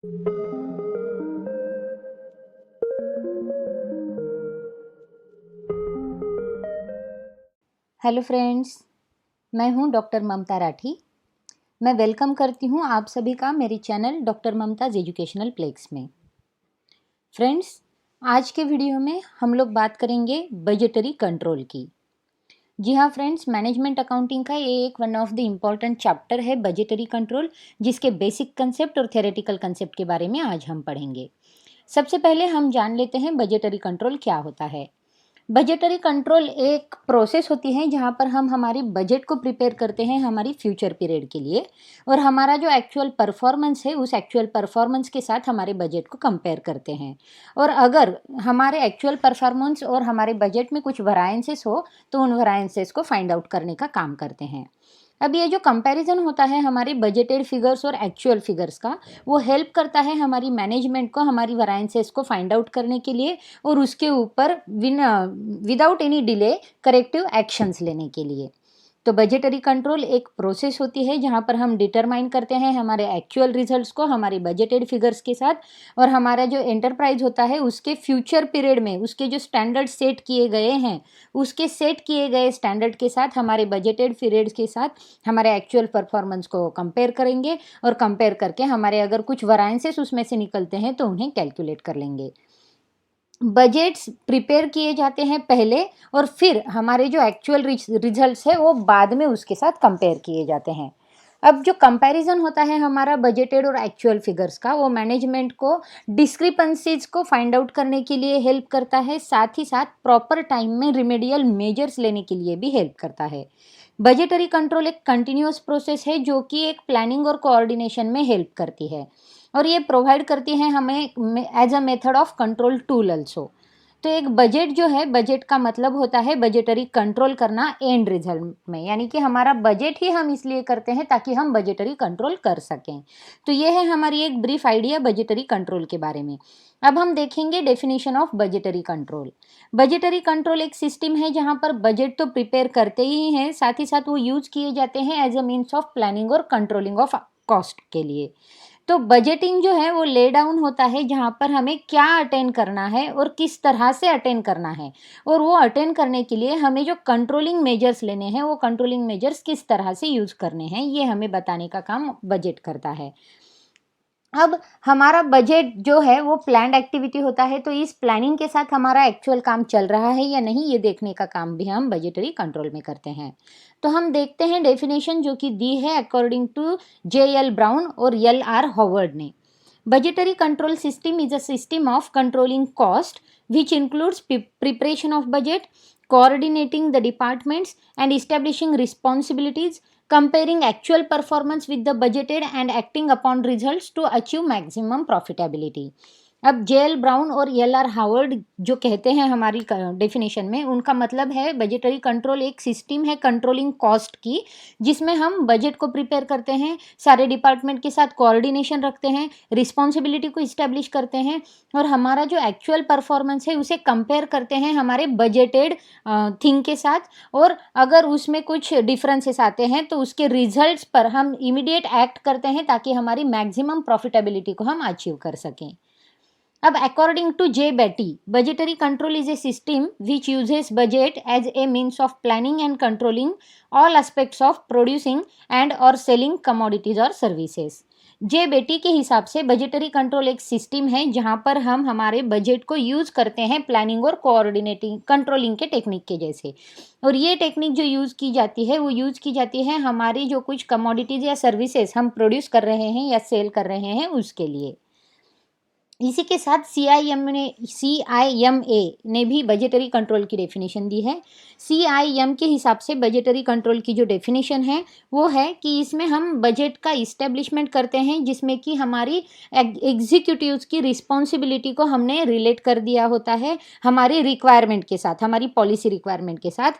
Hello friends, मैं हूं doctor ममता राठी। मैं वेलकम करती हूं आप सभी का मेरे चैनल डॉक्टर ममताज़ एजुकेशनल प्लेक्स में। फ्रेंड्स, आज के वीडियो में हम लोग बात करेंगे बजटरी कंट्रोल की। जी हाँ फ्रेंड्स, मैनेजमेंट अकाउंटिंग का ये एक one of the important chapter है बजटरी कंट्रोल, जिसके बेसिक कंसेप्ट और थ्योरेटिकल कंसेप्ट के बारे में आज हम पढ़ेंगे। सबसे पहले हम जान लेते हैं बजटरी कंट्रोल क्या होता है। बजटरी कंट्रोल एक प्रोसेस होती है जहाँ पर हम हमारी बजट को प्रिपेयर करते हैं हमारी फ्यूचर पीरियड के लिए, और हमारा जो एक्चुअल परफॉर्मेंस है उस एक्चुअल परफॉर्मेंस के साथ हमारे बजट को कंपेयर करते हैं। और अगर हमारे एक्चुअल परफॉर्मेंस और हमारे बजट में कुछ वराइंसेस हो तो उन वराइंसेस को फाइंड आउट करने का काम करते हैं। अब ये जो कंपैरिजन होता है हमारे बजटेड फिगर्स और एक्चुअल फिगर्स का, वो हेल्प करता है हमारी मैनेजमेंट को हमारी वराइंसेस को फाइंड आउट करने के लिए और उसके ऊपर without any delay corrective actions लेने के लिए। तो बजटरी कंट्रोल एक प्रोसेस होती है जहाँ पर हम डिटरमाइन करते हैं हमारे एक्चुअल रिजल्ट्स को हमारे बजटेड फिगर्स के साथ, और हमारा जो एंटरप्राइज होता है उसके फ्यूचर पीरियड में उसके जो स्टैंडर्ड सेट किए गए हैं उसके सेट किए गए स्टैंडर्ड के साथ हमारे बजटेड पीरियड्स के साथ हमारे एक्चुअल परफॉर्मेंस को कंपेयर करेंगे, और कंपेयर करके हमारे अगर कुछ वराइंसेस उसमें से निकलते हैं तो उन्हें कैलकुलेट कर लेंगे। बजट्स प्रिपेयर किए जाते हैं पहले, और फिर हमारे जो एक्चुअल रिजल्ट्स है वो बाद में उसके साथ कंपेयर किए जाते हैं। अब जो कंपैरिजन होता है हमारा बजटेड और एक्चुअल फिगर्स का, वो मैनेजमेंट को डिस्क्रिपेंसीज को फाइंड आउट करने के लिए हेल्प करता है, साथ ही साथ प्रॉपर टाइम में रिमेडियल मेजर्स लेने के लिए भी हेल्प करता है। बजटरी कंट्रोल एक कंटिन्यूअस प्रोसेस है जो कि एक प्लानिंग और कोऑर्डिनेशन में हेल्प करती है, और ये प्रोवाइड करती है हमें as a method of control tool also. तो एक बजट जो है, बजट का मतलब होता है बजटरी कंट्रोल करना एंड रिजल्ट में, यानी कि हमारा बजट ही हम इसलिए करते हैं ताकि हम बजटरी कंट्रोल कर सकें। तो ये है हमारी एक ब्रीफ आइडिया बजटरी कंट्रोल के बारे में। अब हम देखेंगे definition of budgetary control. Budgetary control एक सिस्टम है जहां पर बजट तो प्रिपेयर करते ही हैं, साथ ही साथ वो यूज किए जाते हैं as a means of planning और कंट्रोलिंग ऑफ कॉस्ट के लिए। तो बजटिंग जो है वो ले डाउन होता है जहाँ पर हमें क्या अटेंड करना है और किस तरह से अटेंड करना है, और वो अटेंड करने के लिए हमें जो कंट्रोलिंग मेजर्स लेने हैं वो कंट्रोलिंग मेजर्स किस तरह से यूज करने हैं, ये हमें बताने का काम बजट करता है। अब हमारा बजट जो है वो प्लान्ड एक्टिविटी होता है, तो इस प्लानिंग के साथ हमारा एक्चुअल काम चल रहा है या नहीं ये देखने का काम भी हम बजटरी कंट्रोल में करते हैं। तो हम देखते हैं डेफिनेशन जो कि दी है अकॉर्डिंग टू J.L. ब्राउन और L.R. हॉवर्ड ने। Budgetary control system is a system of controlling cost which includes preparation of budget, coordinating the departments, and establishing responsibilities, comparing actual performance with the budgeted, and acting upon results to achieve maximum profitability. अब J.L. Brown और L.R. Howard जो कहते हैं हमारी definition में, उनका मतलब है बजटरी कंट्रोल एक सिस्टम है कंट्रोलिंग कॉस्ट की, जिसमें हम बजट को प्रिपेयर करते हैं, सारे डिपार्टमेंट के साथ कोऑर्डिनेशन रखते हैं, रिस्पॉन्सिबिलिटी को इस्टेब्लिश करते हैं, और हमारा जो एक्चुअल परफॉर्मेंस है उसे कंपेयर करते हैं हमारे बजटेड थिंग के साथ, और अगर उसमें कुछ डिफरेंसेस आते हैं तो उसके रिजल्ट्स पर हम इमीडिएट एक्ट करते हैं ताकि हमारी मैक्सिमम प्रॉफिटेबिलिटी को हम अचीव कर सकें। अब according to J. Beatty, budgetary control is a system which uses budget as a means of planning and controlling all aspects of producing and or selling commodities or services. J. Beatty के हिसाब से budgetary control एक system है जहां पर हम हमारे budget को यूज करते हैं प्लानिंग और कोऑर्डिनेटिंग कंट्रोलिंग के टेक्निक के जैसे, और ये टेक्निक जो यूज की जाती है वो यूज की जाती है हमारी जो कुछ कमोडिटीज या सर्विसेज हम प्रोड्यूस कर रहे हैं या सेल कर रहे हैं उसके लिए। इसी के साथ CIMA ने भी बजटरी कंट्रोल की डेफिनेशन दी है। CIM के हिसाब से बजटरी कंट्रोल की जो डेफिनेशन है वो है कि इसमें हम बजट का इस्टेब्लिशमेंट करते हैं जिसमें कि हमारी एग्जीक्यूटिव्स की रिस्पॉन्सिबिलिटी को हमने रिलेट कर दिया होता है हमारी रिक्वायरमेंट के साथ, हमारी पॉलिसी रिक्वायरमेंट के साथ,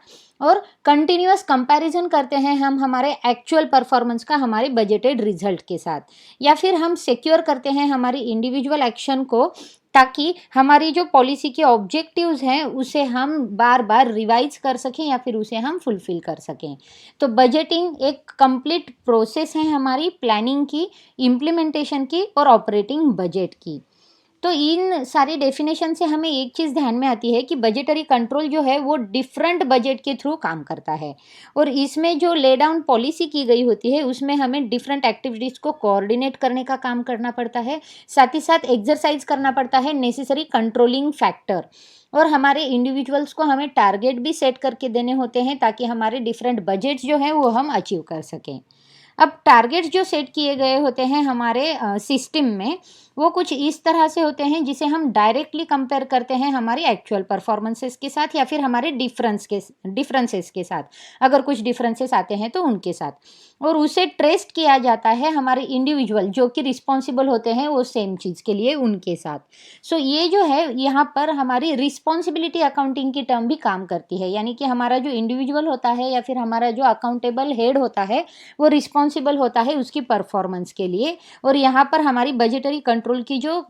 और कंटिन्यूअस कंपैरिजन करते हैं हम हमारे एक्चुअल परफॉर्मेंस का हमारे बजटेड रिजल्ट के साथ, या फिर हम सिक्योर करते हैं हमारी इंडिविजुअल एक्शन को ताकि हमारी जो पॉलिसी के ऑब्जेक्टिव्स हैं उसे हम बार बार रिवाइज कर सकें या फिर उसे हम फुलफिल कर सकें। तो बजटिंग एक कंप्लीट प्रोसेस है हमारी प्लानिंग की, इम्प्लीमेंटेशन की और ऑपरेटिंग बजट की। तो इन सारी डेफिनेशन से हमें एक चीज़ ध्यान में आती है कि बजटरी कंट्रोल जो है वो डिफरेंट बजट के थ्रू काम करता है, और इसमें जो ले डाउन पॉलिसी की गई होती है उसमें हमें डिफरेंट एक्टिविटीज़ को कोऑर्डिनेट करने का काम करना पड़ता है, साथ ही साथ एक्सरसाइज करना पड़ता है नेसेसरी कंट्रोलिंग फैक्टर, और हमारे इंडिविजुअल्स को हमें टारगेट भी सेट करके देने होते हैं ताकि हमारे डिफरेंट बजट्स जो हैं वो हम अचीव कर सकें। अब टारगेट्स जो सेट किए गए होते हैं हमारे सिस्टम में, वो कुछ इस तरह से होते हैं जिसे हम डायरेक्टली कंपेयर करते हैं हमारी एक्चुअल परफॉर्मेंसेस के साथ या फिर हमारे डिफरेंसेस के साथ, अगर कुछ डिफरेंसेस आते हैं तो उनके साथ, और उसे ट्रेस्ट किया जाता है हमारे इंडिविजुअल जो कि रिस्पॉन्सिबल होते हैं वो सेम चीज़ के लिए उनके साथ। सो ये जो है यहाँ पर हमारी रिस्पॉन्सिबिलिटी अकाउंटिंग की टर्म भी काम करती है, यानी कि हमारा जो इंडिविजुअल होता है या फिर हमारा जो अकाउंटेबल हेड होता है वो रिस्पॉन्सिबल होता है उसकी परफॉर्मेंस के लिए, और यहाँ पर हमारी बजटरी कंट्रोल की जो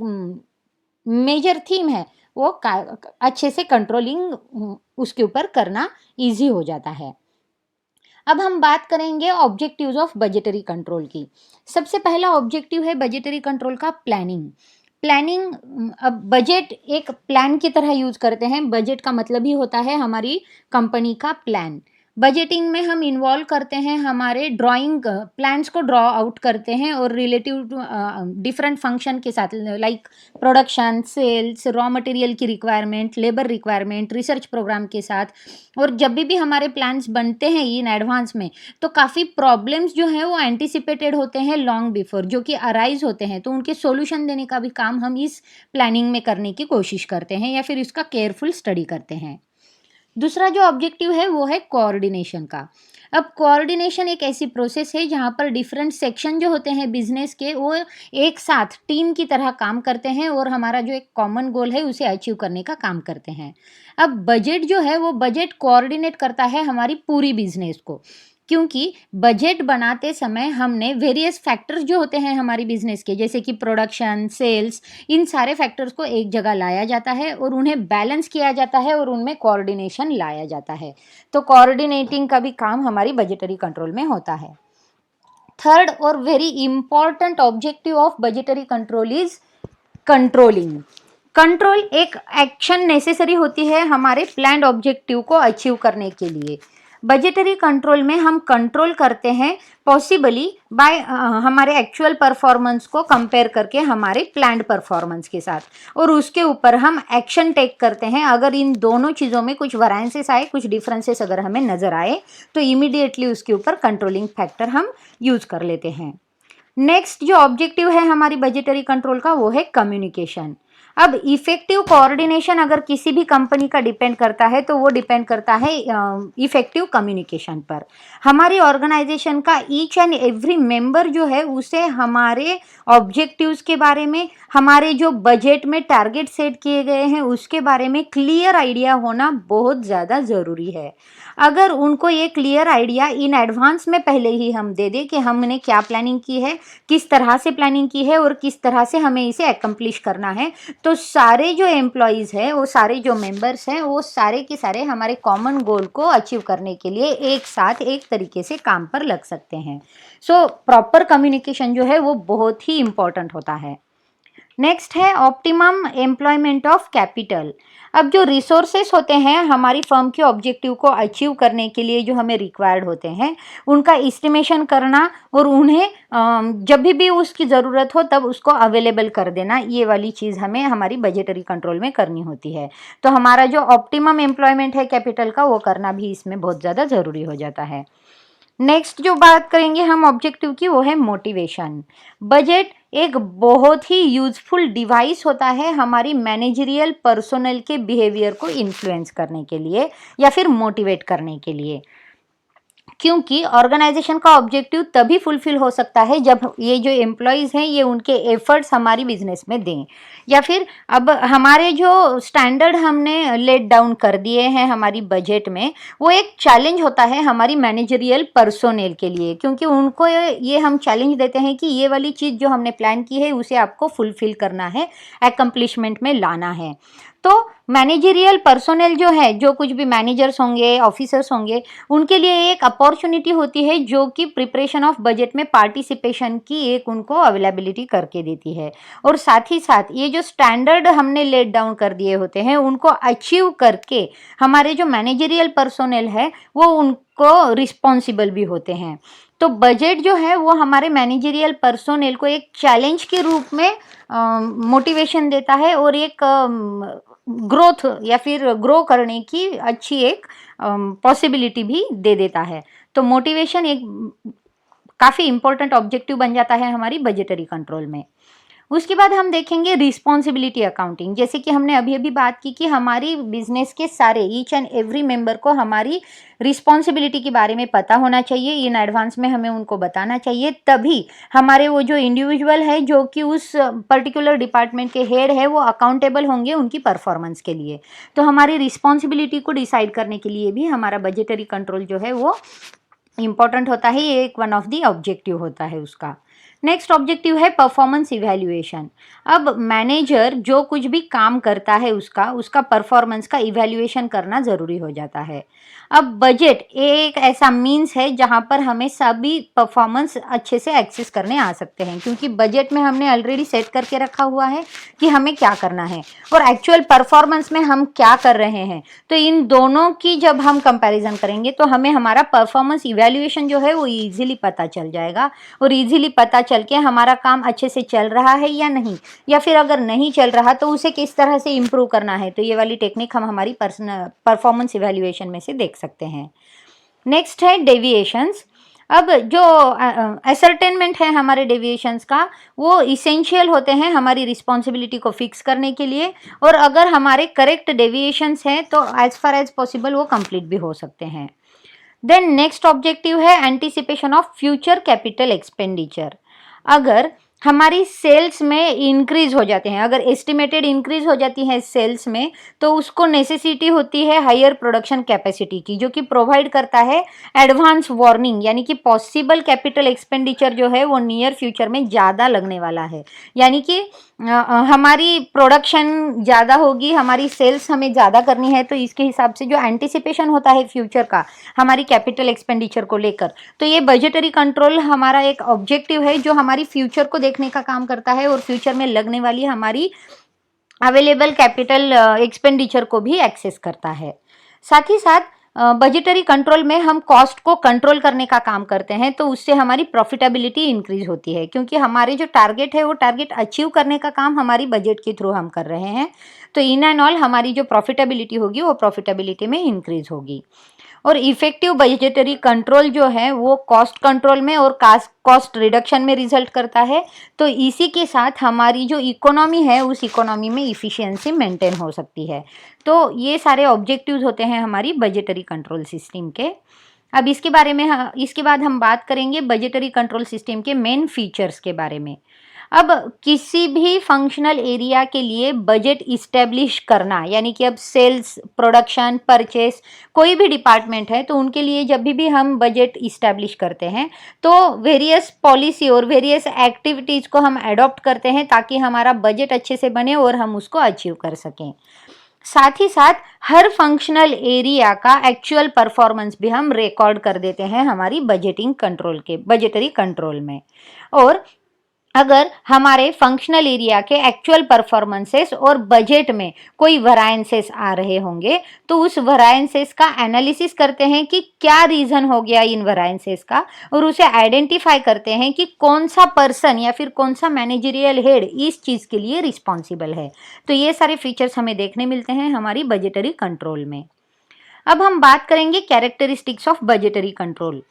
मेजर थीम है वो अच्छे से कंट्रोलिंग उसके ऊपर करना इजी हो जाता है। अब हम बात करेंगे ऑब्जेक्टिव्स ऑफ बजटरी कंट्रोल की। सबसे पहला ऑब्जेक्टिव है बजटरी कंट्रोल का प्लानिंग। प्लानिंग, अब बजट एक प्लान की तरह यूज करते हैं। बजट का मतलब ही होता है हमारी कंपनी का प्लान। बजटिंग में हम इन्वॉल्व करते हैं हमारे ड्राइंग प्लान्स को ड्रॉ आउट करते हैं और रिलेटिव डिफरेंट फंक्शन के साथ, like production, sales, raw material की requirement, labour requirement, research programme के साथ। और जब भी हमारे प्लान्स बनते हैं इन एडवांस में तो काफ़ी प्रॉब्लम्स जो हैं वो एंटिसिपेटेड होते हैं लॉन्ग बिफोर, जो कि अराइज होते हैं, तो उनके सॉल्यूशन देने का भी काम हम इस प्लानिंग में करने की कोशिश करते हैं या फिर इसका केयरफुल स्टडी करते हैं। दूसरा जो ऑब्जेक्टिव है वो है कोऑर्डिनेशन का। अब कोऑर्डिनेशन एक ऐसी प्रोसेस है जहाँ पर डिफरेंट सेक्शन जो होते हैं बिजनेस के वो एक साथ टीम की तरह काम करते हैं और हमारा जो एक कॉमन गोल है उसे अचीव करने का काम करते हैं। अब बजट जो है वो बजट कोऑर्डिनेट करता है हमारी पूरी बिजनेस को, क्योंकि बजट बनाते समय हमने वेरियस फैक्टर्स जो होते हैं हमारी बिजनेस के, जैसे कि प्रोडक्शन, सेल्स, इन सारे फैक्टर्स को एक जगह लाया जाता है और उन्हें बैलेंस किया जाता है और उनमें कोऑर्डिनेशन लाया जाता है। तो कोऑर्डिनेटिंग का भी काम हमारी बजटरी कंट्रोल में होता है। थर्ड और very important objective of budgetary control is controlling. Control एक एक्शन नेसेसरी होती है हमारे प्लान्ड ऑब्जेक्टिव को अचीव करने के लिए। बजटरी कंट्रोल में हम कंट्रोल करते हैं पॉसिबली बाय हमारे एक्चुअल परफॉर्मेंस को कंपेयर करके हमारे प्लान्ड परफॉर्मेंस के साथ, और उसके ऊपर हम एक्शन टेक करते हैं। अगर इन दोनों चीज़ों में कुछ वैरिएंसेस आए, कुछ डिफरेंसेस अगर हमें नज़र आए तो इमीडिएटली उसके ऊपर कंट्रोलिंग फैक्टर हम यूज़ कर लेते हैं। नेक्स्ट जो ऑब्जेक्टिव है हमारी बजटरी कंट्रोल का वो है कम्युनिकेशन। अब इफेक्टिव कोऑर्डिनेशन अगर किसी भी कंपनी का डिपेंड करता है तो वो डिपेंड करता है इफेक्टिव कम्युनिकेशन पर। हमारी ऑर्गेनाइजेशन का ईच एंड एवरी मेंबर जो है उसे हमारे ऑब्जेक्टिव्स के बारे में, हमारे जो बजट में टारगेट सेट किए गए हैं उसके बारे में क्लियर आइडिया होना बहुत ज़्यादा ज़रूरी है। अगर उनको ये क्लियर आइडिया इन एडवांस में पहले ही हम दे दें कि हमने क्या प्लानिंग की है, किस तरह से प्लानिंग की है और किस तरह से हमें इसे एकम्प्लिश करना है, तो सारे जो एम्प्लॉयज़ हैं, वो सारे जो मेंबर्स हैं, वो सारे के सारे हमारे कॉमन गोल को अचीव करने के लिए एक साथ एक तरीके से काम पर लग सकते हैं। सो प्रॉपर कम्युनिकेशन जो है वो बहुत ही इम्पॉर्टेंट होता है। नेक्स्ट है ऑप्टिमम एम्प्लॉयमेंट ऑफ कैपिटल। अब जो रिसोर्सेस होते हैं हमारी फर्म के ऑब्जेक्टिव को अचीव करने के लिए जो हमें रिक्वायर्ड होते हैं उनका एस्टिमेशन करना और उन्हें जब भी उसकी ज़रूरत हो तब उसको अवेलेबल कर देना, ये वाली चीज़ हमें हमारी बजटरी कंट्रोल में करनी होती है। तो हमारा जो ऑप्टिमम एम्प्लॉयमेंट है कैपिटल का वो करना भी इसमें बहुत ज़्यादा ज़रूरी हो जाता है। नेक्स्ट जो बात करेंगे हम ऑब्जेक्टिव की वो है मोटिवेशन। बजट एक बहुत ही यूजफुल डिवाइस होता है हमारी मैनेजरियल पर्सोनल के बिहेवियर को इन्फ्लुएंस करने के लिए या फिर मोटिवेट करने के लिए। क्योंकि ऑर्गेनाइजेशन का ऑब्जेक्टिव तभी फुलफिल हो सकता है जब ये जो एम्प्लॉयज़ हैं ये उनके एफर्ट्स हमारी बिजनेस में दें, या फिर अब हमारे जो स्टैंडर्ड हमने लेट डाउन कर दिए हैं हमारी बजट में, वो एक चैलेंज होता है हमारी मैनेजरियल पर्सोनेल के लिए, क्योंकि उनको ये हम चैलेंज देते हैं कि ये वाली चीज़ जो हमने प्लान की है उसे आपको फुलफिल करना है, एकम्प्लिशमेंट में लाना है। तो मैनेजरियल पर्सोनेल जो है, जो कुछ भी मैनेजर्स होंगे, ऑफिसर्स होंगे, उनके लिए एक अपॉर्चुनिटी होती है जो कि प्रिपरेशन ऑफ बजट में पार्टिसिपेशन की एक उनको अवेलेबिलिटी करके देती है। और साथ ही साथ ये जो स्टैंडर्ड हमने लेट डाउन कर दिए होते हैं उनको अचीव करके हमारे जो मैनेजरियल पर्सोनेल है वो उनको रिस्पॉन्सिबल भी होते हैं। तो बजट जो है वो हमारे मैनेजरियल पर्सोनेल को एक चैलेंज के रूप में मोटिवेशन देता है और एक ग्रोथ या फिर ग्रो करने की अच्छी एक पॉसिबिलिटी भी दे देता है। तो मोटिवेशन एक काफ़ी इम्पोर्टेंट ऑब्जेक्टिव बन जाता है हमारी बजटरी कंट्रोल में। उसके बाद हम देखेंगे रिस्पॉन्सिबिलिटी अकाउंटिंग। जैसे कि हमने अभी अभी बात की कि हमारी बिजनेस के सारे ईच एंड एवरी मेंबर को हमारी रिस्पॉन्सिबिलिटी के बारे में पता होना चाहिए, इन एडवांस में हमें उनको बताना चाहिए, तभी हमारे वो जो इंडिविजुअल है जो कि उस पर्टिकुलर डिपार्टमेंट के हेड है वो अकाउंटेबल होंगे उनकी परफॉर्मेंस के लिए। तो हमारी रिस्पॉन्सिबिलिटी को डिसाइड करने के लिए भी हमारा बजटरी कंट्रोल जो है वो इम्पॉर्टेंट होता है, ये एक वन ऑफ द ऑब्जेक्टिव होता है उसका। नेक्स्ट ऑब्जेक्टिव है परफॉर्मेंस इवैल्यूएशन। अब मैनेजर जो कुछ भी काम करता है उसका परफॉर्मेंस का इवैल्यूएशन करना ज़रूरी हो जाता है। अब बजट एक ऐसा मीन्स है जहाँ पर हमें सभी परफॉर्मेंस अच्छे से एक्सेस करने आ सकते हैं, क्योंकि बजट में हमने ऑलरेडी सेट करके रखा हुआ है कि हमें क्या करना है और एक्चुअल परफॉर्मेंस में हम क्या कर रहे हैं। तो इन दोनों की जब हम कंपैरिजन करेंगे तो हमें हमारा परफॉर्मेंस इवैल्यूएशन जो है वो ईजिली पता चल जाएगा, और ईजिली पता चल के हमारा काम अच्छे से चल रहा है या नहीं, या फिर अगर नहीं चल रहा तो उसे किस तरह से इम्प्रूव करना है। तो ये वाली टेक्निक हम हमारी परफॉर्मेंस इवैल्यूएशन में से देख सकते हैं। नेक्स्ट है डेविएशंस। अब जो असर्टेनमेंट है हमारे डेविएशंस का वो इसेंशियल होते हैं हमारी रिस्पॉन्सिबिलिटी को फिक्स करने के लिए, और अगर हमारे करेक्ट डेविएशंस हैं तो एज फार एज पॉसिबल वो कंप्लीट भी हो सकते हैं। देन नेक्स्ट ऑब्जेक्टिव है anticipation of future capital expenditure. अगर हमारी सेल्स में इंक्रीज हो जाते हैं, अगर एस्टिमेटेड इंक्रीज हो जाती है सेल्स में, तो उसको नेसेसिटी होती है हायर प्रोडक्शन कैपेसिटी की, जो कि प्रोवाइड करता है एडवांस वार्निंग, यानी कि पॉसिबल कैपिटल एक्सपेंडिचर जो है वो नियर फ्यूचर में ज़्यादा लगने वाला है। यानी कि हमारी प्रोडक्शन ज़्यादा होगी, हमारी सेल्स हमें ज़्यादा करनी है, तो इसके हिसाब से जो एंटिसिपेशन होता है फ्यूचर का हमारी कैपिटल एक्सपेंडिचर को लेकर, तो ये बजटरी कंट्रोल हमारा एक ऑब्जेक्टिव है जो हमारी फ्यूचर को देखने का काम करता है और फ्यूचर में लगने वाली हमारी अवेलेबल कैपिटल एक्सपेंडिचर को भी एक्सेस करता है। साथ ही साथ बजटरी कंट्रोल में हम कॉस्ट को कंट्रोल करने का काम करते हैं, तो उससे हमारी प्रॉफिटेबिलिटी इंक्रीज होती है, क्योंकि हमारे जो टारगेट है वो टारगेट अचीव करने का काम हमारी बजट के थ्रू हम कर रहे हैं। तो इन एंड ऑल हमारी जो प्रॉफिटेबिलिटी होगी वो प्रॉफिटेबिलिटी में इंक्रीज होगी। और इफेक्टिव बजटरी कंट्रोल जो है वो कॉस्ट कंट्रोल में और कॉस्ट रिडक्शन में रिजल्ट करता है। तो इसी के साथ हमारी जो इकोनॉमी है उस इकोनॉमी में इफ़िशियंसी मेंटेन हो सकती है। तो ये सारे ऑब्जेक्टिव्स होते हैं हमारी बजटरी कंट्रोल सिस्टम के। अब इसके बाद हम बात करेंगे बजटरी कंट्रोल सिस्टम के मेन फीचर्स के बारे में। अब किसी भी फंक्शनल एरिया के लिए बजट इस्टेब्लिश करना, यानी कि अब सेल्स, प्रोडक्शन, परचेस कोई भी डिपार्टमेंट है तो उनके लिए जब भी हम बजट इस्टेब्लिश करते हैं तो वेरियस पॉलिसी और वेरियस एक्टिविटीज़ को हम अडॉप्ट करते हैं ताकि हमारा बजट अच्छे से बने और हम उसको अचीव कर सकें। साथ ही साथ हर फंक्शनल एरिया का एक्चुअल परफॉर्मेंस भी हम रिकॉर्ड कर देते हैं हमारी बजटरी कंट्रोल में। और अगर हमारे फंक्शनल एरिया के एक्चुअल परफॉर्मेंसेस और बजट में कोई वरायंसेस आ रहे होंगे तो उस वरायंसेस का एनालिसिस करते हैं कि क्या रीज़न हो गया इन वरायंसेस का, और उसे आइडेंटिफाई करते हैं कि कौन सा पर्सन या फिर कौन सा मैनेजरियल हेड इस चीज़ के लिए रिस्पॉन्सिबल है। तो ये सारे फीचर्स हमें देखने मिलते हैं हमारी बजटरी कंट्रोल में। अब हम बात करेंगे कैरेक्टरिस्टिक्स ऑफ बजटरी कंट्रोल।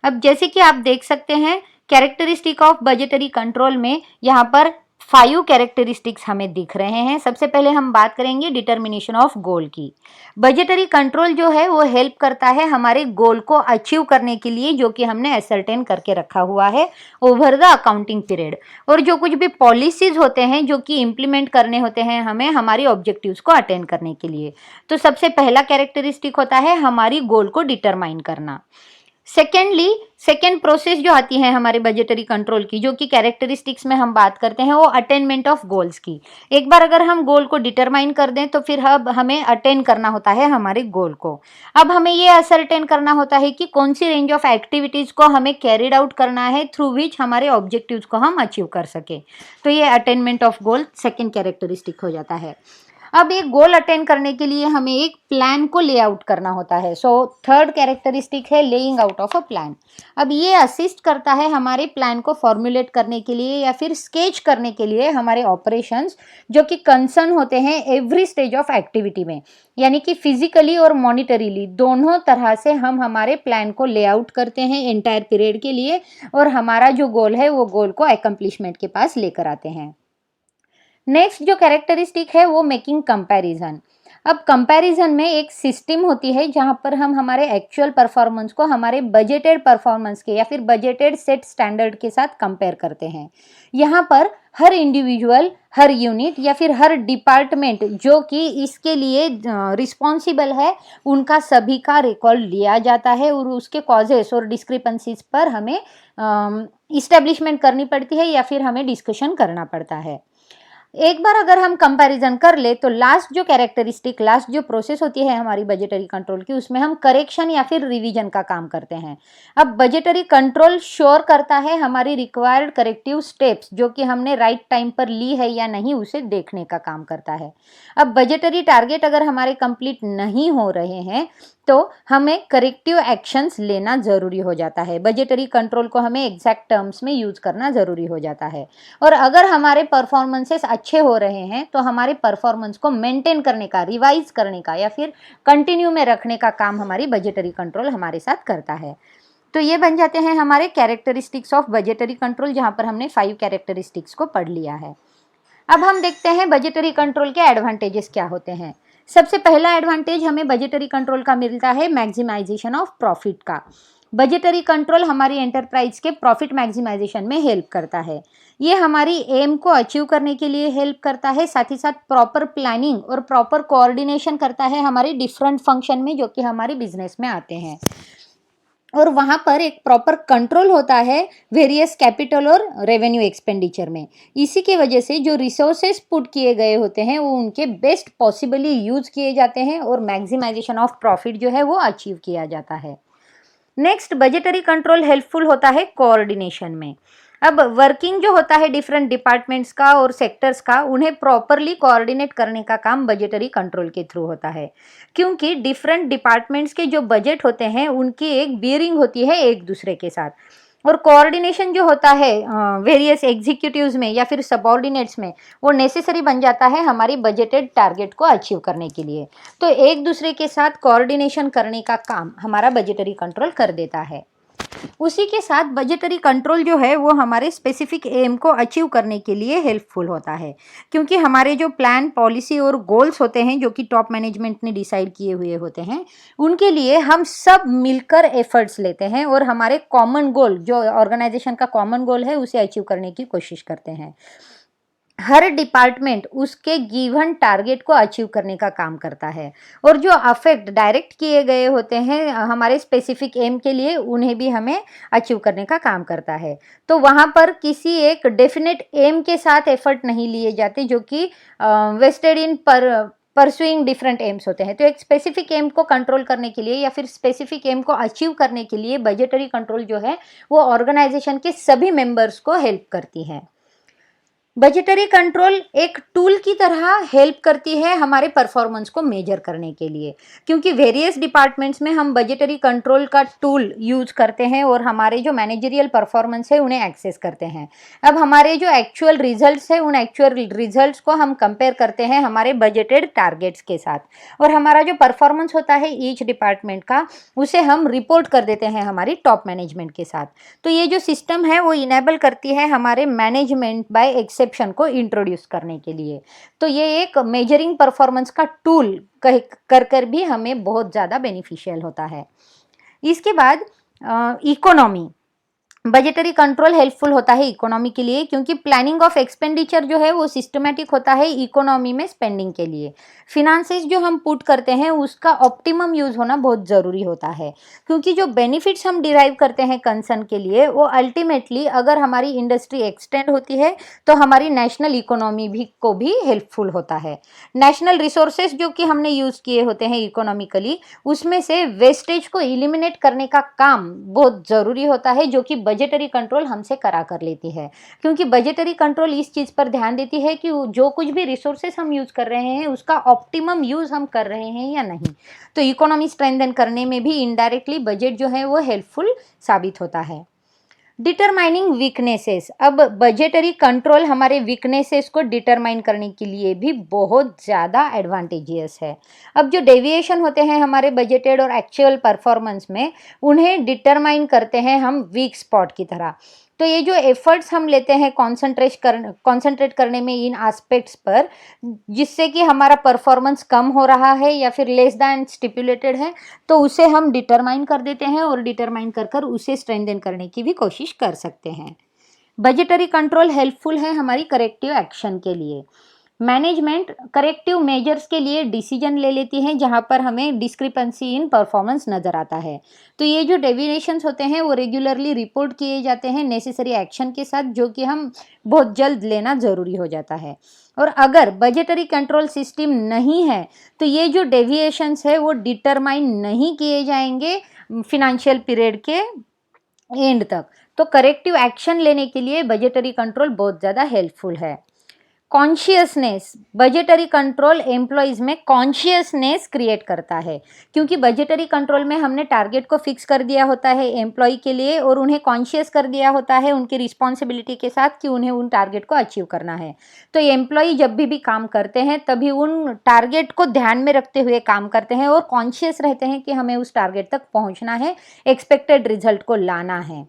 अब जैसे कि आप देख सकते हैं कैरेक्टरिस्टिक ऑफ बजटरी कंट्रोल में यहाँ पर 5 कैरेक्टरिस्टिक्स हमें दिख रहे हैं। सबसे पहले हम बात करेंगे डिटर्मिनेशन ऑफ गोल की। बजटरी कंट्रोल जो है वो हेल्प करता है हमारे गोल को अचीव करने के लिए, जो कि हमने एसर्टेन करके रखा हुआ है ओवर द अकाउंटिंग पीरियड। और जो कुछ भी पॉलिसीज होते हैं जो कि इम्प्लीमेंट करने होते हैं हमें हमारी ऑब्जेक्टिव्स को अटेन करने के लिए। तो सबसे पहला कैरेक्टरिस्टिक होता है हमारी गोल को डिटरमाइन करना। सेकेंड प्रोसेस जो आती है हमारे बजटरी कंट्रोल की, जो कि कैरेक्टरिस्टिक्स में हम बात करते हैं, वो अटेनमेंट ऑफ गोल्स की। एक बार अगर हम गोल को डिटरमाइन कर दें तो फिर अब हमें अटेन करना होता है हमारे गोल को। अब हमें ये असरटेन करना होता है कि कौन सी रेंज ऑफ एक्टिविटीज को हमें कैरिड आउट करना है थ्रू विच हमारे ऑब्जेक्टिव्स को हम अचीव कर सके। तो ये attainment of goal second characteristic हो जाता है। अब एक गोल अटेन करने के लिए हमें एक प्लान को ले आउट करना होता है। सो थर्ड कैरेक्टरिस्टिक है laying out of a plan. अब ये असिस्ट करता है हमारे प्लान को फॉर्मुलेट करने के लिए या फिर स्केच करने के लिए हमारे ऑपरेशंस जो कि कंसर्न होते हैं एवरी स्टेज ऑफ एक्टिविटी में, यानी कि फिजिकली और मॉनिटरीली दोनों तरह से हम हमारे प्लान को ले आउट करते हैं एंटायर पीरियड के लिए, और हमारा जो गोल है वो गोल को अकम्प्लिशमेंट के पास लेकर आते हैं। नेक्स्ट जो कैरेक्टरिस्टिक है वो मेकिंग कंपैरिजन। अब कंपैरिजन में एक सिस्टम होती है जहां पर हम हमारे एक्चुअल परफॉर्मेंस को हमारे बजटेड परफॉर्मेंस के या फिर बजटेड सेट स्टैंडर्ड के साथ कंपेयर करते हैं। यहाँ पर हर इंडिविजुअल, हर यूनिट या फिर हर डिपार्टमेंट जो कि इसके लिए रिस्पॉन्सिबल है, उनका सभी का रिकॉर्ड लिया जाता है और उसके कॉजेस और डिस्क्रिपेंसीज पर हमें इस्टेब्लिशमेंट करनी पड़ती है या फिर हमें डिस्कशन करना पड़ता है। एक बार अगर हम कंपैरिजन कर ले तो लास्ट जो प्रोसेस होती है हमारी बजटरी कंट्रोल की, उसमें हम करेक्शन या फिर रिवीजन का काम करते हैं। अब बजटरी कंट्रोल श्योर करता है हमारी रिक्वायर्ड करेक्टिव स्टेप्स जो कि हमने राइट टाइम पर ली है या नहीं, उसे देखने का काम करता है। अब बजटरी टारगेट अगर हमारे कंप्लीट नहीं हो रहे हैं तो हमें करेक्टिव एक्शंस लेना ज़रूरी हो जाता है। बजटरी कंट्रोल को हमें एग्जैक्ट टर्म्स में यूज़ करना ज़रूरी हो जाता है। और अगर हमारे परफॉर्मेंसेस अच्छे हो रहे हैं तो हमारे परफॉर्मेंस को मेंटेन करने का, रिवाइज करने का या फिर कंटिन्यू में रखने का काम हमारी बजटरी कंट्रोल हमारे साथ करता है। तो ये बन जाते हैं हमारे कैरेक्टरिस्टिक्स ऑफ बजटरी कंट्रोल, जहाँ पर हमने 5 कैरेक्टरिस्टिक्स को पढ़ लिया है। अब हम देखते हैं बजटरी कंट्रोल के एडवांटेजेस क्या होते हैं। सबसे पहला एडवांटेज हमें बजटरी कंट्रोल का मिलता है मैक्सिमाइजेशन ऑफ प्रॉफिट का। बजटरी कंट्रोल हमारी एंटरप्राइज के प्रॉफिट मैक्सिमाइजेशन में हेल्प करता है। ये हमारी एम को अचीव करने के लिए हेल्प करता है, साथ ही साथ प्रॉपर प्लानिंग और प्रॉपर कोऑर्डिनेशन करता है हमारे डिफरेंट फंक्शन में जो कि हमारी बिजनेस में आते हैं। और वहाँ पर एक प्रॉपर कंट्रोल होता है वेरियस कैपिटल और रेवेन्यू एक्सपेंडिचर में। इसी की वजह से जो रिसोर्सेज पुट किए गए होते हैं वो उनके बेस्ट पॉसिबली यूज किए जाते हैं और मैक्सिमाइजेशन ऑफ प्रॉफिट जो है वो अचीव किया जाता है। नेक्स्ट, बजटरी कंट्रोल हेल्पफुल होता है कोऑर्डिनेशन में। अब वर्किंग जो होता है डिफरेंट डिपार्टमेंट्स का और सेक्टर्स का, उन्हें प्रॉपरली कोऑर्डिनेट करने का काम बजटरी कंट्रोल के थ्रू होता है, क्योंकि डिफरेंट डिपार्टमेंट्स के जो बजट होते हैं उनकी एक बियरिंग होती है एक दूसरे के साथ। और कोऑर्डिनेशन जो होता है वेरियस एग्जीक्यूटिव्स में या फिर सबऑर्डिनेट्स में, वो नेसेसरी बन जाता है हमारी बजटेड टारगेट को अचीव करने के लिए। तो एक दूसरे के साथ कोऑर्डिनेशन करने का काम हमारा बजटरी कंट्रोल कर देता है। उसी के साथ बजटरी कंट्रोल जो है वो हमारे स्पेसिफिक एम को अचीव करने के लिए हेल्पफुल होता है, क्योंकि हमारे जो प्लान, पॉलिसी और गोल्स होते हैं जो कि टॉप मैनेजमेंट ने डिसाइड किए हुए होते हैं, उनके लिए हम सब मिलकर एफर्ट्स लेते हैं और हमारे कॉमन गोल, जो ऑर्गेनाइजेशन का कॉमन गोल है, उसे अचीव करने की कोशिश करते हैं। हर डिपार्टमेंट उसके गिवन टारगेट को अचीव करने का काम करता है और जो अफेक्ट डायरेक्ट किए गए होते हैं हमारे स्पेसिफिक एम के लिए, उन्हें भी हमें अचीव करने का काम करता है। तो वहाँ पर किसी एक डेफिनेट एम के साथ एफर्ट नहीं लिए जाते जो कि wasted in pursuing different aims होते हैं। तो एक स्पेसिफिक एम को कंट्रोल करने के लिए या फिर स्पेसिफिक एम को अचीव करने के लिए बजटरी कंट्रोल जो है वो ऑर्गेनाइजेशन के सभी मेंबर्स को हेल्प करती है। बजटरी कंट्रोल एक टूल की तरह हेल्प करती है हमारे परफॉर्मेंस को मेजर करने के लिए, क्योंकि वेरियस डिपार्टमेंट्स में हम बजटरी कंट्रोल का टूल यूज करते हैं और हमारे जो मैनेजरियल परफॉर्मेंस है उन्हें एक्सेस करते हैं। अब हमारे जो एक्चुअल रिजल्ट्स है उन एक्चुअल रिजल्ट्स को हम कंपेयर करते हैं हमारे बजटेड टारगेट्स के साथ, और हमारा जो परफॉर्मेंस होता है ईच डिपार्टमेंट का, उसे हम रिपोर्ट कर देते हैं हमारी टॉप मैनेजमेंट के साथ। तो ये जो सिस्टम है वो इनेबल करती है हमारे मैनेजमेंट बाय परसेप्शन को इंट्रोड्यूस करने के लिए। तो ये एक मेजरिंग परफॉर्मेंस का टूल कर भी हमें बहुत ज़्यादा बेनिफिशियल होता है। इसके बाद इकोनॉमी, बजटरी कंट्रोल हेल्पफुल होता है इकोनॉमी के लिए, क्योंकि प्लानिंग ऑफ एक्सपेंडिचर जो है वो सिस्टमेटिक होता है इकोनॉमी में स्पेंडिंग के लिए। फिनांसेस जो हम पुट करते हैं उसका ऑप्टिमम यूज़ होना बहुत ज़रूरी होता है, क्योंकि जो बेनिफिट्स हम डिराइव करते हैं कंसर्न के लिए वो अल्टीमेटली अगर हमारी इंडस्ट्री एक्सटेंड होती है तो हमारी नेशनल इकोनॉमी को भी हेल्पफुल होता है। नेशनल रिसोर्सेज जो कि हमने यूज़ किए होते हैं इकोनॉमिकली, उसमें से वेस्टेज को एलिमिनेट करने का काम बहुत ज़रूरी होता है, जो कि बजटरी कंट्रोल हमसे करा कर लेती है। क्योंकि बजटरी कंट्रोल इस चीज़ पर ध्यान देती है कि जो कुछ भी रिसोर्सेस हम यूज़ कर रहे हैं उसका ऑप्टिमम यूज़ हम कर रहे हैं या नहीं। तो इकोनॉमी स्ट्रेंथन करने में भी इनडायरेक्टली बजट जो है वो हेल्पफुल साबित होता है। डिटरमाइनिंग वीकनेसेस, अब बजटरी कंट्रोल हमारे वीकनेसेस को डिटरमाइन करने के लिए भी बहुत ज़्यादा एडवांटेजियस है। अब जो डेविएशन होते हैं हमारे बजटेड और एक्चुअल परफॉर्मेंस में, उन्हें डिटरमाइन करते हैं हम वीक स्पॉट की तरह। तो ये जो एफर्ट्स हम लेते हैं कॉन्सेंट्रेट करने में इन एस्पेक्ट्स पर, जिससे कि हमारा परफॉर्मेंस कम हो रहा है या फिर लेस दैन स्टिपुलेटेड है, तो उसे हम डिटरमाइन कर देते हैं और डिटरमाइन कर उसे स्ट्रेंथन करने की भी कोशिश कर सकते हैं। बजटरी कंट्रोल हेल्पफुल है हमारी करेक्टिव एक्शन के लिए। मैनेजमेंट करेक्टिव मेजर्स के लिए डिसीजन ले लेती है जहां पर हमें डिस्क्रिपेंसी इन परफॉर्मेंस नज़र आता है। तो ये जो डेविएशंस होते हैं वो रेगुलरली रिपोर्ट किए जाते हैं नेसेसरी एक्शन के साथ, जो कि हम बहुत जल्द लेना ज़रूरी हो जाता है। और अगर बजटरी कंट्रोल सिस्टम नहीं है तो ये जो डेविएशंस है वो डिटरमाइन नहीं किए जाएंगे फिनेंशियल पीरियड के एंड तक। तो करेक्टिव एक्शन लेने के लिए बजटरी कंट्रोल बहुत ज़्यादा हेल्पफुल है। कॉन्शियसनेस, बजटरी कंट्रोल एम्प्लॉयज़ में कॉन्शियसनेस क्रिएट करता है, क्योंकि बजटरी कंट्रोल में हमने टारगेट को फिक्स कर दिया होता है एम्प्लॉय के लिए और उन्हें कॉन्शियस कर दिया होता है उनकी रिस्पॉन्सिबिलिटी के साथ कि उन्हें उन टारगेट को अचीव करना है। तो एम्प्लॉय जब भी काम करते हैं तभी उन टारगेट को ध्यान में रखते हुए काम करते हैं और कॉन्शियस रहते हैं कि हमें उस टारगेट तक पहुँचना है, एक्सपेक्टेड रिजल्ट को लाना है।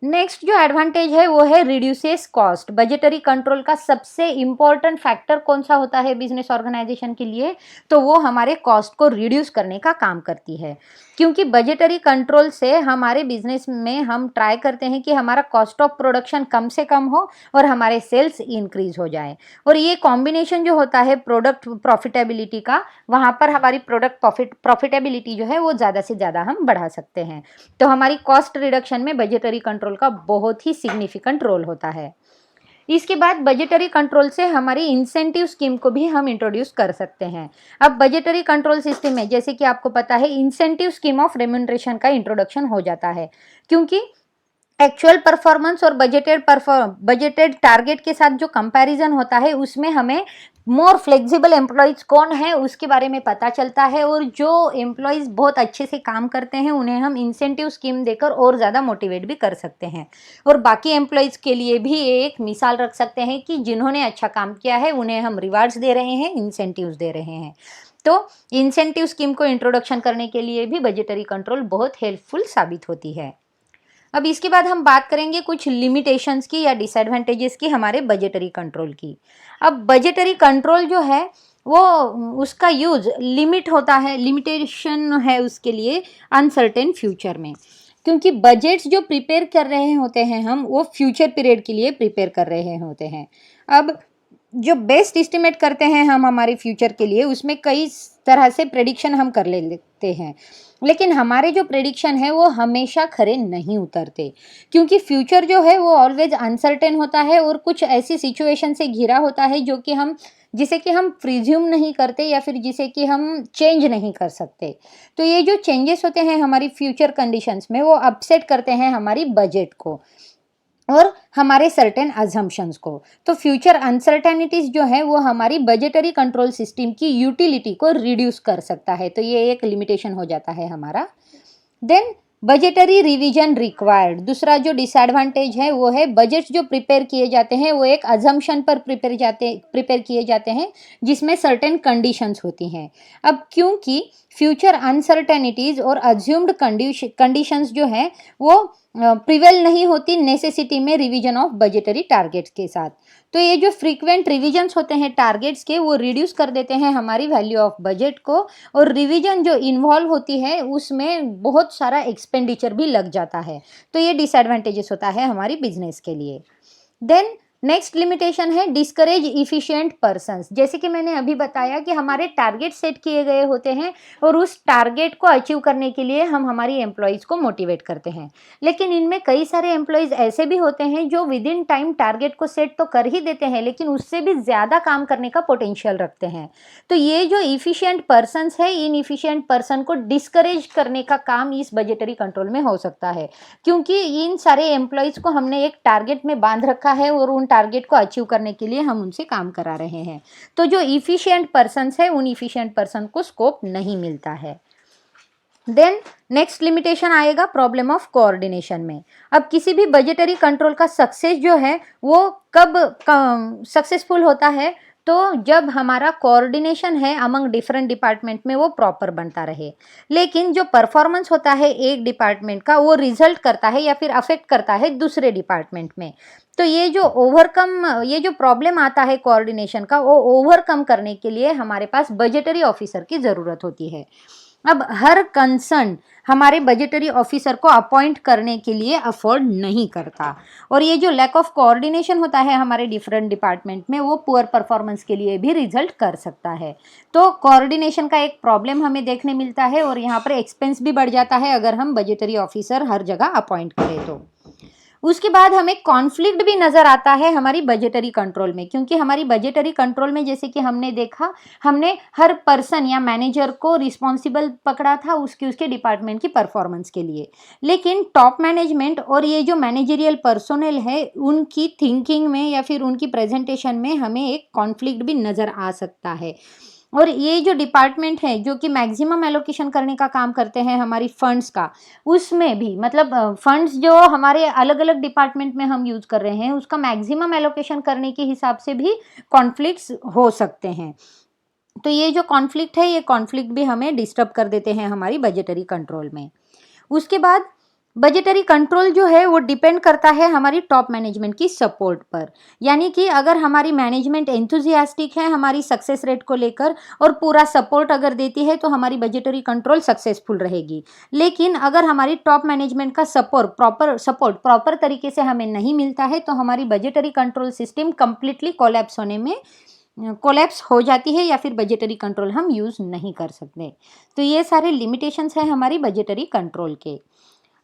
नेक्स्ट जो एडवांटेज है वो है रिड्यूसेस कॉस्ट। बजटरी कंट्रोल का सबसे इम्पॉर्टेंट फैक्टर कौन सा होता है बिजनेस ऑर्गेनाइजेशन के लिए, तो वो हमारे कॉस्ट को रिड्यूस करने का काम करती है। क्योंकि बजटरी कंट्रोल से हमारे बिजनेस में हम ट्राई करते हैं कि हमारा कॉस्ट ऑफ प्रोडक्शन कम से कम हो और हमारे सेल्स इंक्रीज हो जाए। और ये कॉम्बिनेशन जो होता है प्रोडक्ट प्रॉफिटेबिलिटी का, वहाँ पर हमारी प्रोडक्ट प्रॉफिटेबिलिटी जो है वो ज़्यादा से ज़्यादा हम बढ़ा सकते हैं। तो हमारी कॉस्ट रिडक्शन में बजटरी कंट्रोल का बहुत ही सिग्निफिकेंट रोल होता है। इसके बाद बजटरी कंट्रोल से हमारी इंसेंटिव स्कीम को भी हम इंट्रोड्यूस कर सकते हैं। अब बजटरी कंट्रोल सिस्टम में जैसे कि आपको पता है इंसेंटिव स्कीम ऑफ रेम्यूनरेशन का इंट्रोडक्शन हो जाता है, क्योंकि एक्चुअल परफॉर्मेंस और बजटेड टारगेट के साथ जो कंपैरिजन होता है उसमें हमें मोर फ्लेक्सिबल एम्प्लॉयज़ कौन है उसके बारे में पता चलता है, और जो एम्प्लॉयज़ बहुत अच्छे से काम करते हैं उन्हें हम इंसेंटिव स्कीम देकर और ज़्यादा मोटिवेट भी कर सकते हैं। और बाकी एम्प्लॉयज़ के लिए भी एक मिसाल रख सकते हैं कि जिन्होंने अच्छा काम किया है उन्हें हम रिवार्ड्स दे रहे हैं, इंसेंटिव्स दे रहे हैं। तो इंसेंटिव स्कीम को इंट्रोडक्शन करने के लिए भी बजटरी कंट्रोल बहुत हेल्पफुल साबित होती है। अब इसके बाद हम बात करेंगे कुछ लिमिटेशंस की या डिसएडवांटेजेस की हमारे बजटरी कंट्रोल की। अब बजटरी कंट्रोल जो है वो उसका यूज लिमिट होता है, लिमिटेशन है उसके लिए अनसर्टेन फ्यूचर में, क्योंकि बजट्स जो प्रिपेयर कर रहे होते हैं हम वो फ्यूचर पीरियड के लिए प्रिपेयर कर रहे होते हैं। अब जो बेस्ट एस्टिमेट करते हैं हम हमारे फ्यूचर के लिए उसमें कई तरह से प्रेडिक्शन हम कर लेते हैं, लेकिन हमारे जो प्रेडिक्शन है वो हमेशा खरे नहीं उतरते, क्योंकि फ्यूचर जो है वो ऑलवेज अनसर्टेन होता है और कुछ ऐसी सिचुएशन से घिरा होता है जो कि जिसे कि हम प्रिज्यूम नहीं करते या फिर जिसे कि हम चेंज नहीं कर सकते। तो ये जो चेंजेस होते हैं हमारी फ्यूचर कंडीशंस में वो अपसेट करते हैं हमारी बजट को और हमारे सर्टेन अजम्पशंस को। तो फ्यूचर अनसर्टेनिटीज जो है वो हमारी बजटरी कंट्रोल सिस्टम की यूटिलिटी को रिड्यूस कर सकता है, तो ये एक लिमिटेशन हो जाता है हमारा। देन बजटरी रिवीजन रिक्वायर्ड, दूसरा जो डिसएडवांटेज है वो है बजट जो प्रिपेयर किए जाते हैं वो एक अजम्पशन पर प्रिपेयर किए जाते हैं जिसमें सर्टेन कंडीशंस होती हैं। अब क्योंकि फ्यूचर अनसर्टेनिटीज और अज्यूम्ड कंडीशंस जो हैं वो प्रिवेल नहीं होती नेसेसिटी में रिवीजन ऑफ बजटरी टारगेट्स के साथ, तो ये जो फ्रीक्वेंट रिविजन्स होते हैं टारगेट्स के, वो रिड्यूस कर देते हैं हमारी वैल्यू ऑफ बजट को, और रिवीजन जो इन्वॉल्व होती है उसमें बहुत सारा एक्सपेंडिचर भी लग जाता है। तो ये डिसएडवांटेजेस होता है हमारी बिजनेस के लिए। देन नेक्स्ट लिमिटेशन है डिस्करेज इफिशिएंट पर्सन्स। जैसे कि मैंने अभी बताया कि हमारे टारगेट सेट किए गए होते हैं और उस टारगेट को अचीव करने के लिए हम हमारी एम्प्लॉयज़ को मोटिवेट करते हैं, लेकिन इनमें कई सारे एम्प्लॉयज़ ऐसे भी होते हैं जो विद इन टाइम टारगेट को सेट तो कर ही देते हैं, लेकिन उससे भी ज़्यादा काम करने का पोटेंशियल रखते हैं। तो ये जो इफिशिएंट पर्सन्स है, इन इफिशिएंट पर्सन को डिस्करेज करने का काम इस बजटरी कंट्रोल में हो सकता है, क्योंकि इन सारे एम्प्लॉयज़ को हमने एक टारगेट में बांध रखा है और उन टारगेट को अचीव करने के लिए हम उनसे काम करा रहे हैं। तो जो इफिशिएंट पर्सन्स है, उन इफिशिएंट पर्सन को स्कोप नहीं मिलता है। देन नेक्स्ट लिमिटेशन आएगा प्रॉब्लम ऑफ कोऑर्डिनेशन में। अब किसी भी बजटरी कंट्रोल का सक्सेस जो है वो कब सक्सेसफुल होता है, तो जब हमारा कोऑर्डिनेशन है अमंग डिफरेंट डिपार्टमेंट में वो प्रॉपर बनता रहे। लेकिन जो परफॉर्मेंस होता है एक डिपार्टमेंट का, वो रिजल्ट करता है या फिर अफेक्ट करता है दूसरे डिपार्टमेंट में। तो ये जो प्रॉब्लम आता है कोऑर्डिनेशन का, वो ओवरकम करने के लिए हमारे पास बजटरी ऑफिसर की ज़रूरत होती है। अब हर कंसर्न हमारे बजटरी ऑफिसर को अपॉइंट करने के लिए अफोर्ड नहीं करता, और ये जो लैक ऑफ कोऑर्डिनेशन होता है हमारे डिफरेंट डिपार्टमेंट में, वो पुअर परफॉर्मेंस के लिए भी रिजल्ट कर सकता है। तो कोऑर्डिनेशन का एक प्रॉब्लम हमें देखने मिलता है, और यहाँ पर एक्सपेंस भी बढ़ जाता है अगर हम बजटरी ऑफिसर हर जगह अपॉइंट करें तो। उसके बाद हमें कॉन्फ्लिक्ट भी नज़र आता है हमारी बजटरी कंट्रोल में, क्योंकि हमारी बजटरी कंट्रोल में जैसे कि हमने देखा, हमने हर पर्सन या मैनेजर को रिस्पॉन्सिबल पकड़ा था उसके डिपार्टमेंट की परफॉर्मेंस के लिए, लेकिन टॉप मैनेजमेंट और ये जो मैनेजरियल पर्सोनल है उनकी थिंकिंग में या फिर उनकी प्रेजेंटेशन में हमें एक कॉन्फ्लिक्ट भी नज़र आ सकता है। और ये जो डिपार्टमेंट है जो कि मैक्सिमम एलोकेशन करने का काम करते हैं हमारी फंड्स का, उसमें भी मतलब फंड्स जो हमारे अलग अलग डिपार्टमेंट में हम यूज़ कर रहे हैं उसका मैक्सिमम एलोकेशन करने के हिसाब से भी कॉन्फ्लिक्ट्स हो सकते हैं। तो ये जो कॉन्फ्लिक्ट है, ये कॉन्फ्लिक्ट भी हमें डिस्टर्ब कर देते हैं हमारी बजटरी कंट्रोल में। उसके बाद बजटरी कंट्रोल जो है वो डिपेंड करता है हमारी टॉप मैनेजमेंट की सपोर्ट पर, यानी कि अगर हमारी मैनेजमेंट एंथुजियास्टिक है हमारी सक्सेस रेट को लेकर और पूरा सपोर्ट अगर देती है तो हमारी बजटरी कंट्रोल सक्सेसफुल रहेगी। लेकिन अगर हमारी टॉप मैनेजमेंट का सपोर्ट प्रॉपर तरीके से हमें नहीं मिलता है तो हमारी budgetary control system completely collapse हो जाती है या फिर बजटरी कंट्रोल हम यूज़ नहीं कर सकते। तो ये सारे लिमिटेशंस हैं हमारी बजटरी कंट्रोल के।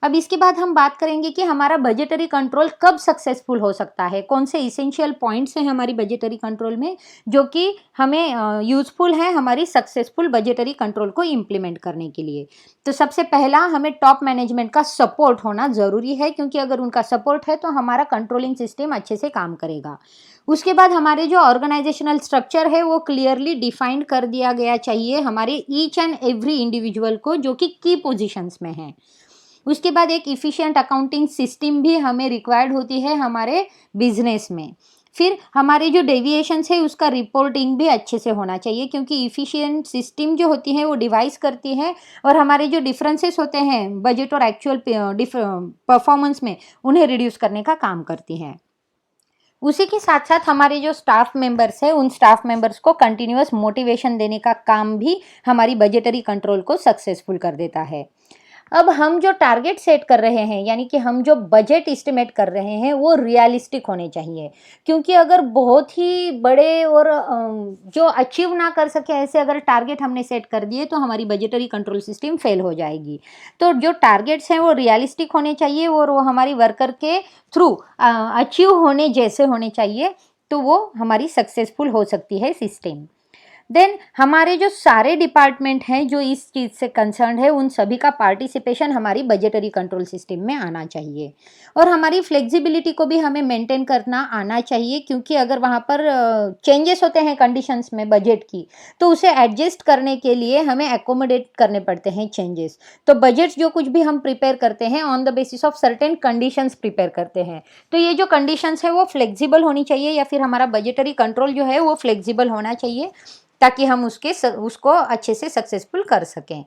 अब इसके बाद हम बात करेंगे कि हमारा बजटरी कंट्रोल कब सक्सेसफुल हो सकता है, कौन से इसेंशियल पॉइंट्स हैं हमारी बजटरी कंट्रोल में जो कि हमें यूज़फुल है हमारी सक्सेसफुल बजटरी कंट्रोल को इम्प्लीमेंट करने के लिए। तो सबसे पहला हमें टॉप मैनेजमेंट का सपोर्ट होना ज़रूरी है, क्योंकि अगर उनका सपोर्ट है तो हमारा कंट्रोलिंग सिस्टम अच्छे से काम करेगा। उसके बाद हमारे जो ऑर्गेनाइजेशनल स्ट्रक्चर है वो क्लियरली डिफाइंड कर दिया गया चाहिए हमारे ईच एंड एवरी इंडिविजुअल को जो कि की पोजीशंस में हैं। उसके बाद एक इफ़िशिएंट अकाउंटिंग सिस्टम भी हमें रिक्वायर्ड होती है हमारे बिजनेस में। फिर हमारे जो डेविएशंस है उसका रिपोर्टिंग भी अच्छे से होना चाहिए, क्योंकि इफ़िशिएंट सिस्टम जो होती है वो डिवाइस करती है और हमारे जो डिफरेंसेस होते हैं बजट और एक्चुअल परफॉर्मेंस में उन्हें रिड्यूस करने का काम करती हैं। उसी के साथ साथ हमारे जो स्टाफ मेंबर्स हैं उन स्टाफ मेंबर्स को कंटिन्यूअस मोटिवेशन देने का काम भी हमारी बजटरी कंट्रोल को सक्सेसफुल कर देता है। अब हम जो टारगेट सेट कर रहे हैं यानी कि हम जो बजट एस्टिमेट कर रहे हैं वो रियलिस्टिक होने चाहिए, क्योंकि अगर बहुत ही बड़े और जो अचीव ना कर सके ऐसे अगर टारगेट हमने सेट कर दिए तो हमारी बजटरी कंट्रोल सिस्टम फेल हो जाएगी। तो जो टारगेट्स हैं वो रियलिस्टिक होने चाहिए और वो हमारी वर्कर के थ्रू अचीव होने जैसे होने चाहिए, तो वो हमारी सक्सेसफुल हो सकती है सिस्टम। देन हमारे जो सारे डिपार्टमेंट हैं जो इस चीज़ से कंसर्न है उन सभी का पार्टिसिपेशन हमारी बजटरी कंट्रोल सिस्टम में आना चाहिए, और हमारी फ्लेक्सिबिलिटी को भी हमें मेंटेन करना आना चाहिए, क्योंकि अगर वहाँ पर चेंजेस होते हैं कंडीशंस में बजट की तो उसे एडजस्ट करने के लिए हमें एकोमोडेट करने पड़ते हैं चेंजेस। तो बजट्स जो कुछ भी हम प्रिपेयर करते हैं on the basis of certain conditions prepare करते हैं, तो ये जो कंडीशंस है वो फ्लेक्सिबल होनी चाहिए या फिर हमारा बजटरी कंट्रोल जो है वो फ्लेक्सिबल होना चाहिए ताकि हम उसको अच्छे से सक्सेसफुल कर सकें।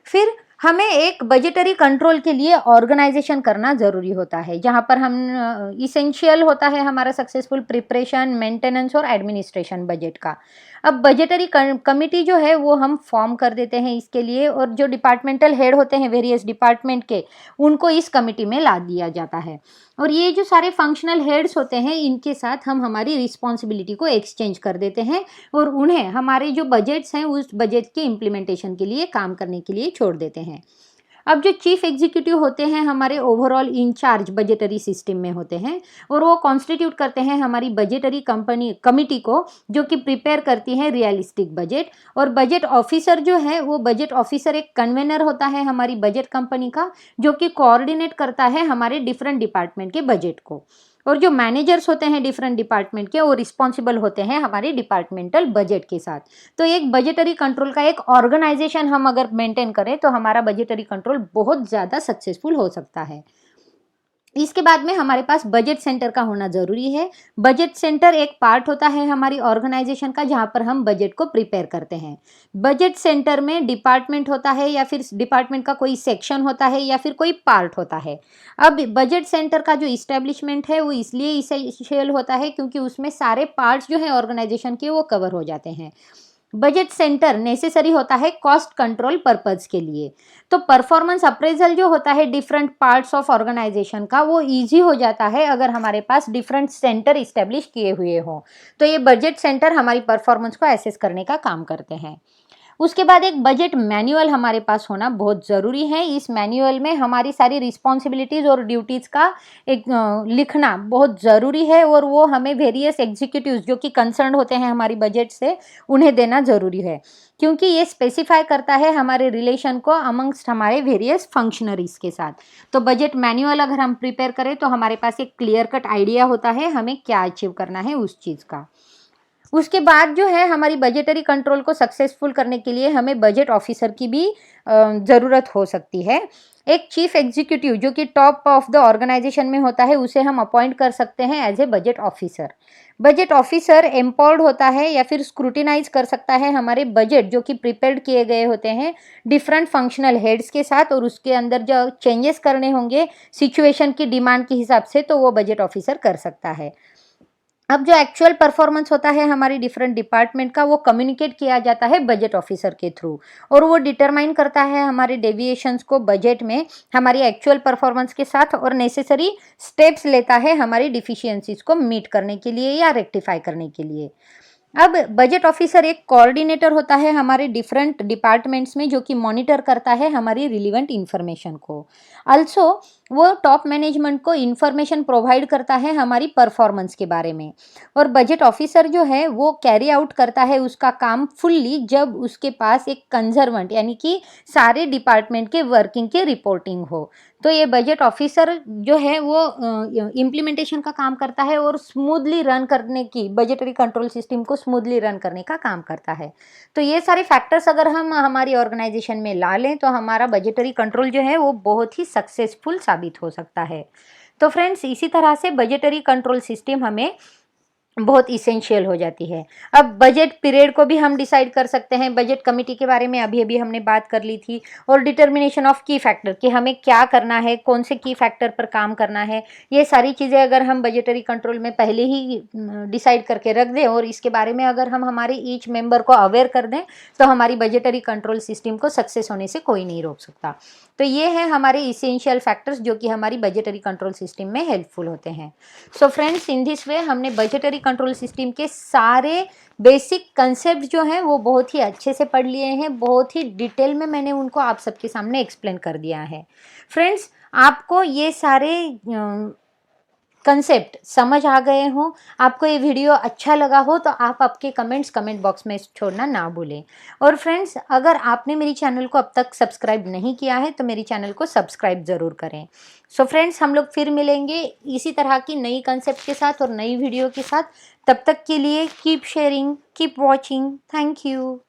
फिर हमें एक बजटरी कंट्रोल के लिए ऑर्गेनाइजेशन करना ज़रूरी होता है, जहाँ पर हम इसेंशियल होता है हमारा सक्सेसफुल प्रिपरेशन, मेंटेनेंस और एडमिनिस्ट्रेशन बजट का। अब बजटरी कमिटी जो है वो हम फॉर्म कर देते हैं इसके लिए, और जो डिपार्टमेंटल हेड होते हैं वेरियस डिपार्टमेंट के, उनको इस कमिटी में ला दिया जाता है। और ये जो सारे फंक्शनल हेड्स होते हैं इनके साथ हम हमारी रिस्पॉन्सिबिलिटी को एक्सचेंज कर देते हैं और उन्हें हमारे जो बजट्स हैं उस बजट के इम्प्लीमेंटेशन के लिए काम करने के लिए छोड़ देते हैं। अब जो चीफ एग्जीक्यूटिव होते हैं हमारे ओवरऑल इंचार्ज बजटरी सिस्टम में होते हैं, और वो कॉन्स्टिट्यूट करते हैं हमारी बजटरी कमिटी को, जो कि प्रिपेयर करती है रियलिस्टिक बजट। और बजट ऑफिसर जो है वो बजट ऑफिसर एक कन्वेनर होता है हमारी बजट कंपनी का, जो कि कोऑर्डिनेट करता है हमारे डिफरेंट डिपार्टमेंट के बजट को। और जो मैनेजर्स होते हैं डिफरेंट डिपार्टमेंट के, वो रिस्पॉन्सिबल होते हैं हमारे डिपार्टमेंटल बजट के साथ। तो एक बजटरी कंट्रोल का एक ऑर्गेनाइजेशन हम अगर मेंटेन करें तो हमारा बजटरी कंट्रोल बहुत ज़्यादा सक्सेसफुल हो सकता है। इसके बाद में हमारे पास बजट सेंटर का होना ज़रूरी है। बजट सेंटर एक पार्ट होता है हमारी ऑर्गेनाइजेशन का, जहाँ पर हम बजट को प्रिपेयर करते हैं। बजट सेंटर में डिपार्टमेंट होता है या फिर डिपार्टमेंट का कोई सेक्शन होता है या फिर कोई पार्ट होता है। अब बजट सेंटर का जो इस्टेब्लिशमेंट है वो इसलिए इसेंशियल होता है क्योंकि उसमें सारे पार्ट्स जो हैं ऑर्गेनाइजेशन के वो कवर हो जाते हैं। बजट सेंटर नेसेसरी होता है कॉस्ट कंट्रोल पर्पज के लिए। तो परफॉर्मेंस अप्रेजल जो होता है डिफरेंट पार्ट्स ऑफ ऑर्गेनाइजेशन का, वो इजी हो जाता है अगर हमारे पास डिफरेंट सेंटर इस्टेब्लिश किए हुए हों। तो ये बजट सेंटर हमारी परफॉर्मेंस को असेस करने का काम करते हैं। उसके बाद एक बजट मैनुअल हमारे पास होना बहुत ज़रूरी है। इस मैनुअल में हमारी सारी रिस्पॉन्सिबिलिटीज़ और ड्यूटीज़ का एक लिखना बहुत ज़रूरी है, और वो हमें वेरियस एग्जीक्यूटिव्स जो कि कंसर्न होते हैं हमारी बजट से, उन्हें देना ज़रूरी है, क्योंकि ये स्पेसिफाई करता है हमारे रिलेशन को अमंगस्ट हमारे वेरियस फंक्शनरीज के साथ। तो बजट मैनुअल अगर हम प्रिपेयर करें तो हमारे पास एक क्लियर कट आइडिया होता है हमें क्या अचीव करना है उस चीज़ का। उसके बाद जो है हमारी बजटरी कंट्रोल को सक्सेसफुल करने के लिए हमें बजट ऑफिसर की भी ज़रूरत हो सकती है। एक चीफ एग्जीक्यूटिव जो कि टॉप ऑफ द ऑर्गेनाइजेशन में होता है, उसे हम अपॉइंट कर सकते हैं as a budget officer. Budget officer empowered होता है या फिर स्क्रूटिनाइज कर सकता है हमारे बजट जो कि प्रिपेयर्ड किए गए होते हैं डिफरेंट फंक्शनल हेड्स के साथ, और उसके अंदर जो चेंजेस करने होंगे सिचुएशन की डिमांड के हिसाब से, तो वो बजट ऑफिसर कर सकता है। अब जो एक्चुअल परफॉर्मेंस होता है हमारी डिफरेंट डिपार्टमेंट का, वो कम्युनिकेट किया जाता है बजट ऑफिसर के थ्रू, और वो डिटरमाइन करता है हमारे डेविएशंस को बजट में हमारी एक्चुअल परफॉर्मेंस के साथ, और नेसेसरी स्टेप्स लेता है हमारी डिफिशियंसीज को मीट करने के लिए या रेक्टिफाई करने के लिए। अब बजट ऑफिसर एक कोऑर्डिनेटर होता है हमारे डिफरेंट डिपार्टमेंट्स में, जो कि मॉनिटर करता है हमारी रिलीवेंट इन्फॉर्मेशन को। अल्सो वो टॉप मैनेजमेंट को इन्फॉर्मेशन प्रोवाइड करता है हमारी परफॉर्मेंस के बारे में। और बजट ऑफिसर जो है वो कैरी आउट करता है उसका काम फुल्ली जब उसके पास एक कंजर्वेंट यानी कि सारे डिपार्टमेंट के वर्किंग की रिपोर्टिंग हो। तो ये बजट ऑफिसर जो है वो इम्प्लीमेंटेशन का काम करता है और स्मूथली रन करने की, बजटरी कंट्रोल सिस्टम को स्मूथली रन करने का काम करता है। तो ये सारे फैक्टर्स अगर हम हमारी ऑर्गेनाइजेशन में ला लें तो हमारा बजटरी कंट्रोल जो है वो बहुत ही सक्सेसफुल साबित हो सकता है। तो फ्रेंड्स, इसी तरह से बजटरी कंट्रोल सिस्टम हमें बहुत इसेंशियल हो जाती है। अब बजट पीरियड को भी हम डिसाइड कर सकते हैं। बजट कमिटी के बारे में अभी अभी हमने बात कर ली थी, और डिटर्मिनेशन ऑफ की फैक्टर कि हमें क्या करना है, कौन से की फैक्टर पर काम करना है, ये सारी चीज़ें अगर हम बजटरी कंट्रोल में पहले ही डिसाइड करके रख दें और इसके बारे में अगर हम हमारे ईच मेंबर को अवेयर कर दें तो हमारी बजटरी कंट्रोल सिस्टम को सक्सेस होने से कोई नहीं रोक सकता। तो ये हैं हमारे इसेंशियल फैक्टर्स जो कि हमारी बजटरी कंट्रोल सिस्टम में हेल्पफुल होते हैं। So friends, in this way हमने बजटरी कंट्रोल सिस्टम के सारे बेसिक कंसेप्ट जो हैं वो बहुत ही अच्छे से पढ़ लिए हैं, बहुत ही डिटेल में मैंने उनको आप सबके सामने एक्सप्लेन कर दिया है। फ्रेंड्स, आपको ये सारे कंसेप्ट समझ आ गए हों, आपको ये वीडियो अच्छा लगा हो तो आप आपके कमेंट्स कमेंट बॉक्स में छोड़ना ना भूलें। और फ्रेंड्स, अगर आपने मेरी चैनल को अब तक सब्सक्राइब नहीं किया है तो मेरी चैनल को सब्सक्राइब ज़रूर करें। सो फ्रेंड्स, हम लोग फिर मिलेंगे इसी तरह की नई कंसेप्ट के साथ और नई वीडियो के साथ। तब तक के लिए keep sharing, keep watching. Thank you.